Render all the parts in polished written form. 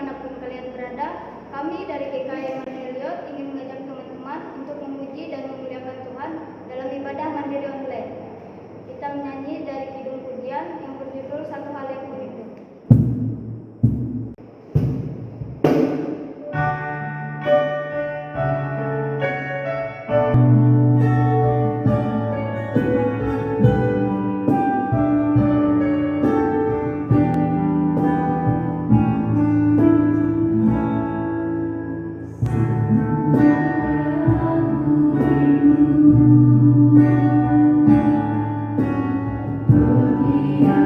dimanapun kalian berada, kami dari GKI Mandiriot ingin mengajak teman-teman untuk memuji dan memuliakan Tuhan dalam ibadah mandiri online. Kita menyanyi dari kidung pujian yang berjudul Satu Hal Yang Kurindu. Dunia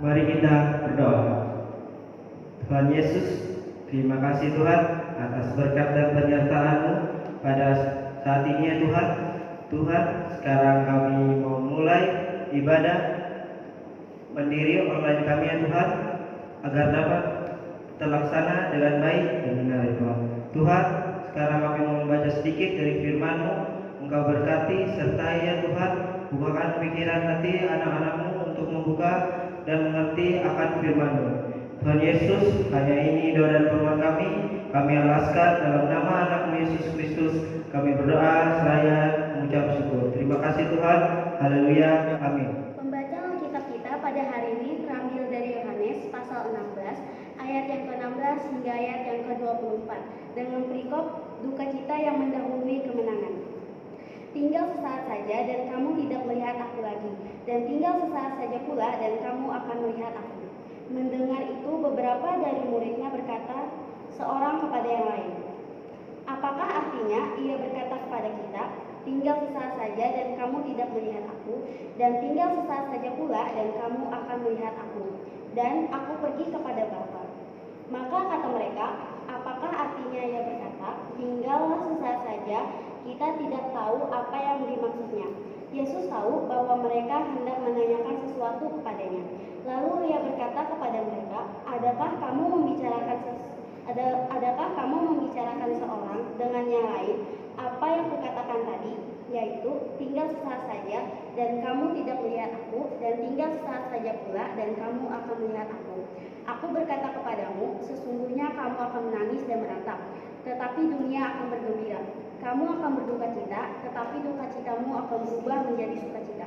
Mari kita berdoa. Tuhan Yesus, terima kasih Tuhan atas berkat dan penyertaan-Mu pada saat ini ya Tuhan. Tuhan, sekarang kami mau mulai ibadah mandiri online kami ya Tuhan, agar dapat terlaksana dengan baik dan benar ya Tuhan. Tuhan, sekarang kami mau membaca sedikit dari firman-Mu. Engkau berkati sertai ya Tuhan, bukakan pikiran hati anak-anak-Mu untuk membuka dan mengerti akan firman-Mu. Tuhan Yesus, hanya ini doa dan permohonan kami alaskan dalam nama anak-Mu Yesus Kristus. Kami berdoa seraya mengucap syukur. Terima kasih Tuhan. Haleluya. Amin. Pembacaan Alkitab kita pada hari ini terambil dari Yohanes pasal 16 ayat yang ke-16 hingga ayat yang ke-24 dengan perikop duka cita yang mendahului kemenangan. Tinggal sesaat saja dan kamu tidak melihat aku lagi, dan tinggal sesaat saja pula dan kamu akan melihat aku. Mendengar itu beberapa dari muridnya berkata seorang kepada yang lain, apakah artinya ia berkata kepada kita, tinggal sesaat saja dan kamu tidak melihat aku, dan tinggal sesaat saja pula dan kamu akan melihat aku, dan aku pergi kepada Bapa. Maka kata mereka, apakah artinya ia berkata, tinggallah sesaat saja, kita tidak tahu apa yang dimaksudnya. Yesus tahu bahwa mereka hendak menanyakan sesuatu kepadanya. Lalu ia berkata kepada mereka, adakah kamu membicarakan seorang dengan yang lain apa yang kukatakan tadi, yaitu tinggal sesaat saja dan kamu tidak melihat aku, dan tinggal sesaat saja pula dan kamu akan melihat aku. Aku berkata kepadamu, sesungguhnya kamu akan menangis dan meratap, tetapi dunia akan bergembira. Kamu akan berduka cita, tetapi duka citamu akan berubah menjadi sukacita.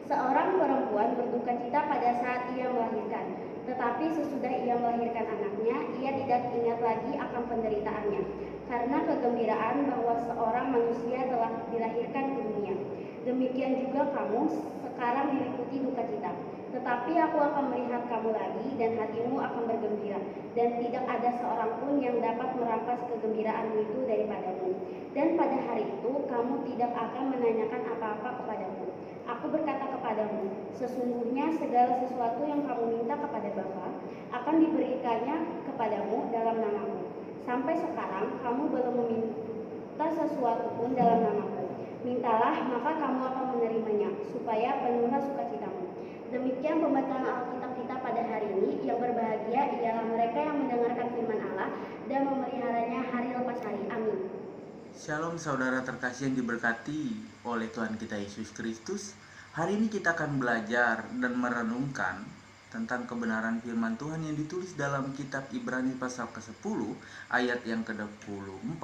Seorang perempuan berduka cita pada saat ia melahirkan, tetapi sesudah ia melahirkan anaknya, ia tidak ingat lagi akan penderitaannya, karena kegembiraan bahwa seorang manusia telah dilahirkan ke dunia. Demikian juga kamu sekarang diliputi duka cita, tetapi aku akan melihat kamu lagi dan hatimu akan bergembira, dan tidak ada seorang pun yang dapat merampas kegembiraanmu itu daripadamu. Dan pada hari itu kamu tidak akan menanyakan apa-apa kepadaku. Aku berkata kepadamu, sesungguhnya segala sesuatu yang kamu minta kepada Bapa akan diberikannya kepadamu dalam namaku. Sampai sekarang kamu belum meminta sesuatu pun dalam namaku. Mintalah, maka kamu akan menerimanya, supaya penuhlah sukacitamu. Demikian pembacaan Alkitab kita pada hari ini. percaya ialah mereka yang mendengarkan firman Allah dan memeliharanya hari lepas hari. Amin. Shalom saudara terkasih yang diberkati oleh Tuhan kita Yesus Kristus. Hari ini kita akan belajar dan merenungkan tentang kebenaran firman Tuhan yang ditulis dalam kitab Ibrani pasal ke-10 ayat yang ke-24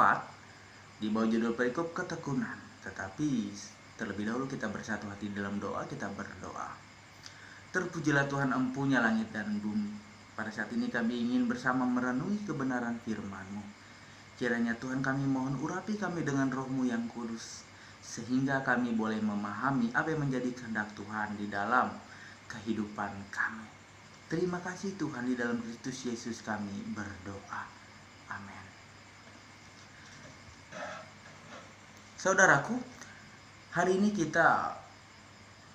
di bawah judul perikop ketekunan. Tetapi terlebih dahulu kita bersatu hati dalam doa, kita berdoa. Terpujilah Tuhan empunya langit dan bumi. Pada saat ini kami ingin bersama merenungi kebenaran firman-Mu. Kiranya Tuhan kami mohon urapi kami dengan roh-Mu yang kudus, sehingga kami boleh memahami apa yang menjadi kehendak Tuhan di dalam kehidupan kami. Terima kasih Tuhan, di dalam Kristus Yesus kami berdoa. Amin. Saudaraku, hari ini kita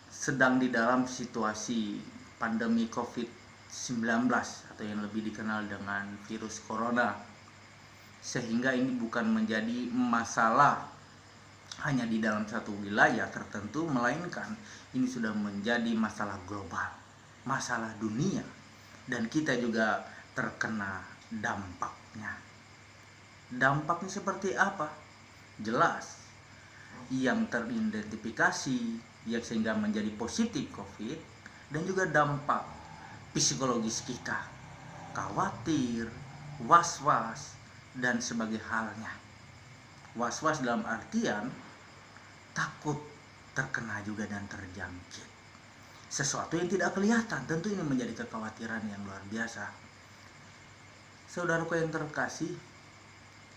sedang di dalam situasi pandemi COVID-19 atau yang lebih dikenal dengan virus corona. Sehingga ini bukan menjadi masalah hanya di dalam satu wilayah tertentu, melainkan ini sudah menjadi masalah global, masalah dunia, dan kita juga terkena dampaknya. Dampaknya seperti apa? Jelas, yang teridentifikasi yang sehingga menjadi positif COVID, dan juga dampak psikologis kita, khawatir, was-was, dan sebagai halnya. Was-was dalam artian takut terkena juga dan terjangkit. Sesuatu yang tidak kelihatan, tentu ini menjadi kekhawatiran yang luar biasa. Saudaraku yang terkasih,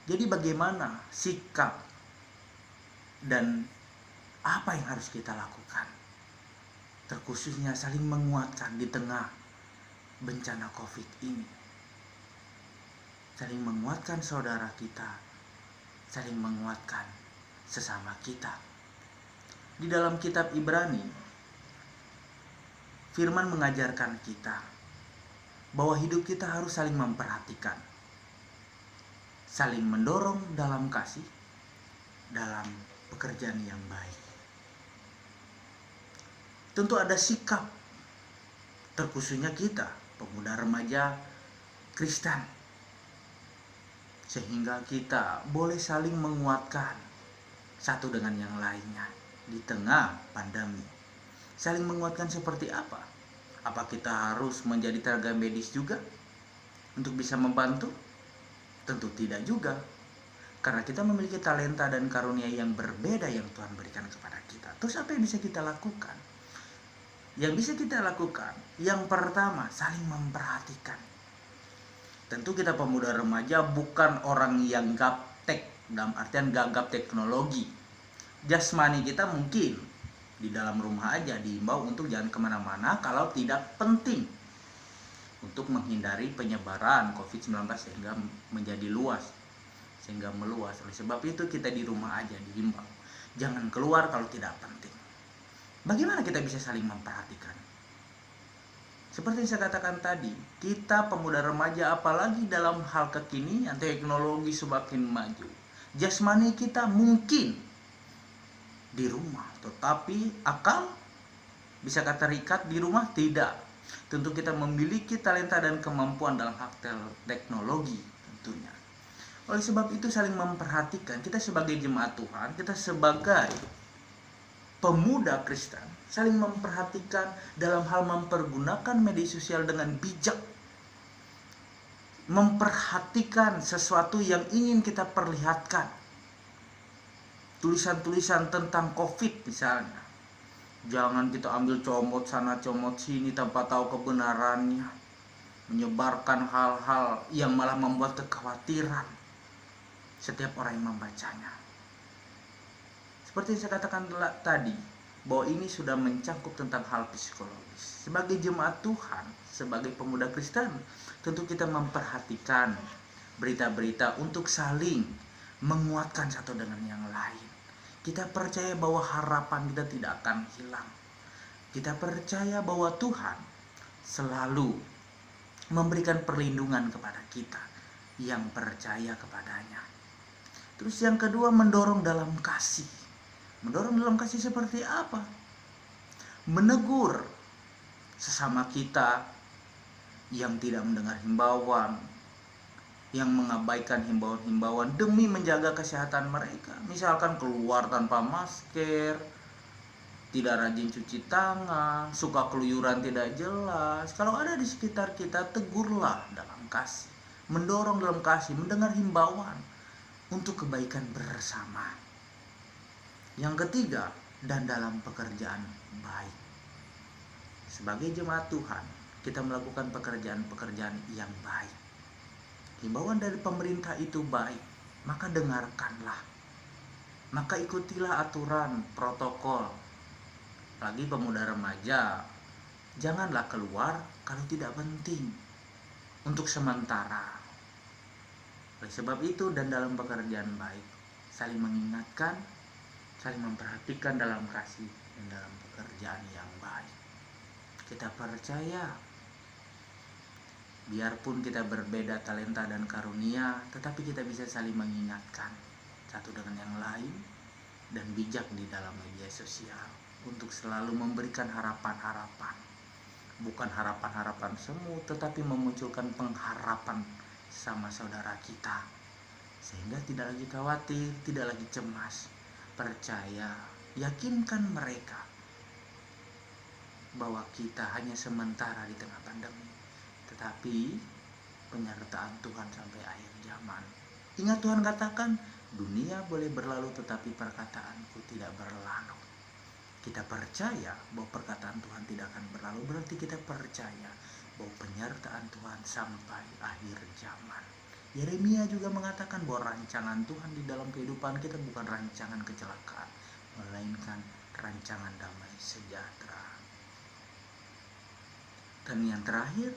jadi bagaimana sikap dan apa yang harus kita lakukan? Terkhususnya saling menguatkan di tengah bencana COVID ini. Saling menguatkan saudara kita, saling menguatkan sesama kita. Di dalam kitab Ibrani, firman mengajarkan kita bahwa hidup kita harus saling memperhatikan, saling mendorong dalam kasih, dalam pekerjaan yang baik. Tentu ada sikap, terkhususnya kita, pemuda remaja Kristen, sehingga kita boleh saling menguatkan satu dengan yang lainnya di tengah pandemi. Saling menguatkan seperti apa? Apa kita harus menjadi tenaga medis juga untuk bisa membantu? Tentu tidak juga, karena kita memiliki talenta dan karunia yang berbeda yang Tuhan berikan kepada kita. Terus apa yang bisa kita lakukan? Yang bisa kita lakukan, yang pertama, saling memperhatikan. Tentu kita pemuda remaja bukan orang yang gaptek, dalam artian gagap teknologi. Jasmani kita mungkin di dalam rumah aja diimbau untuk jangan kemana-mana kalau tidak penting, untuk menghindari penyebaran COVID-19 sehingga menjadi luas, sehingga meluas. Oleh sebab itu kita di rumah aja diimbau, jangan keluar kalau tidak penting. Bagaimana kita bisa saling memperhatikan? Seperti yang saya katakan tadi, kita pemuda remaja apalagi dalam hal kekinian, teknologi semakin maju. Jasmani kita mungkin di rumah, tetapi akal bisa kata terikat di rumah tidak. Tentu kita memiliki talenta dan kemampuan dalam hak teknologi tentunya. Oleh sebab itu saling memperhatikan. Kita sebagai jemaat Tuhan, kita sebagai pemuda Kristen, saling memperhatikan dalam hal mempergunakan media sosial dengan bijak. Memperhatikan sesuatu yang ingin kita perlihatkan. Tulisan-tulisan tentang COVID misalnya, jangan kita ambil comot sana comot sini tanpa tahu kebenarannya, menyebarkan hal-hal yang malah membuat kekhawatiran setiap orang yang membacanya. Seperti yang saya katakan tadi, bahwa ini sudah mencangkup tentang hal psikologis. Sebagai jemaat Tuhan, sebagai pemuda Kristen, tentu kita memperhatikan berita-berita untuk saling menguatkan satu dengan yang lain. Kita percaya bahwa harapan kita tidak akan hilang. Kita percaya bahwa Tuhan selalu memberikan perlindungan kepada kita yang percaya kepadanya. Terus yang kedua, mendorong dalam kasih. Mendorong dalam kasih seperti apa? Menegur sesama kita yang tidak mendengar himbauan, yang mengabaikan himbauan-himbauan demi menjaga kesehatan mereka. Misalkan keluar tanpa masker, tidak rajin cuci tangan, suka keluyuran tidak jelas. Kalau ada di sekitar kita, tegurlah dalam kasih, mendorong dalam kasih, mendengar himbauan untuk kebaikan bersama. Yang ketiga, dan dalam pekerjaan baik. Sebagai jemaat Tuhan, kita melakukan pekerjaan-pekerjaan yang baik. Himbauan dari pemerintah itu baik, maka dengarkanlah. Maka ikutilah aturan, protokol. Lagi pemuda remaja, janganlah keluar kalau tidak penting, untuk sementara. Oleh sebab itu, dan dalam pekerjaan baik, saling mengingatkan, saling memperhatikan dalam kasih, dan dalam pekerjaan yang baik. Kita percaya, biarpun kita berbeda talenta dan karunia, tetapi kita bisa saling mengingatkan satu dengan yang lain, dan bijak di dalam media sosial untuk selalu memberikan harapan-harapan. Bukan harapan-harapan semu, tetapi memunculkan pengharapan sama saudara kita, sehingga tidak lagi khawatir, tidak lagi cemas. Percaya, yakinkan mereka bahwa kita hanya sementara di tengah pandemi, tetapi penyertaan Tuhan sampai akhir zaman. Ingat, Tuhan katakan, dunia boleh berlalu tetapi perkataanku tidak berlalu. Kita percaya bahwa perkataan Tuhan tidak akan berlalu, berarti kita percaya bahwa penyertaan Tuhan sampai akhir zaman. Yeremia juga mengatakan bahwa rancangan Tuhan di dalam kehidupan kita bukan rancangan kecelakaan, melainkan rancangan damai sejahtera. Dan yang terakhir,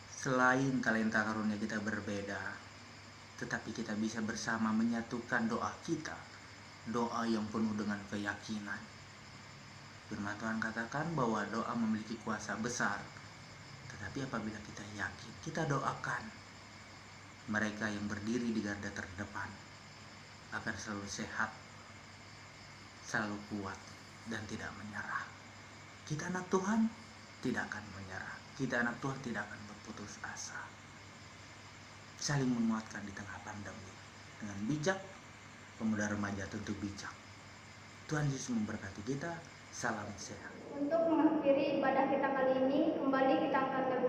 selain talenta karunia kita berbeda, tetapi kita bisa bersama menyatukan doa kita, doa yang penuh dengan keyakinan. Firman Tuhan katakan bahwa doa memiliki kuasa besar, tetapi apabila kita yakin, kita doakan mereka yang berdiri di garda terdepan agar selalu sehat, selalu kuat, dan tidak menyerah. Kita anak Tuhan tidak akan menyerah. Kita anak Tuhan tidak akan berputus asa. Saling menguatkan di tengah pandemi dengan bijak. Pemuda remaja tentu bijak. Tuhan Yesus memberkati kita. Salam sehat. Untuk mengakhiri ibadah kita kali ini, kembali kita akan lebih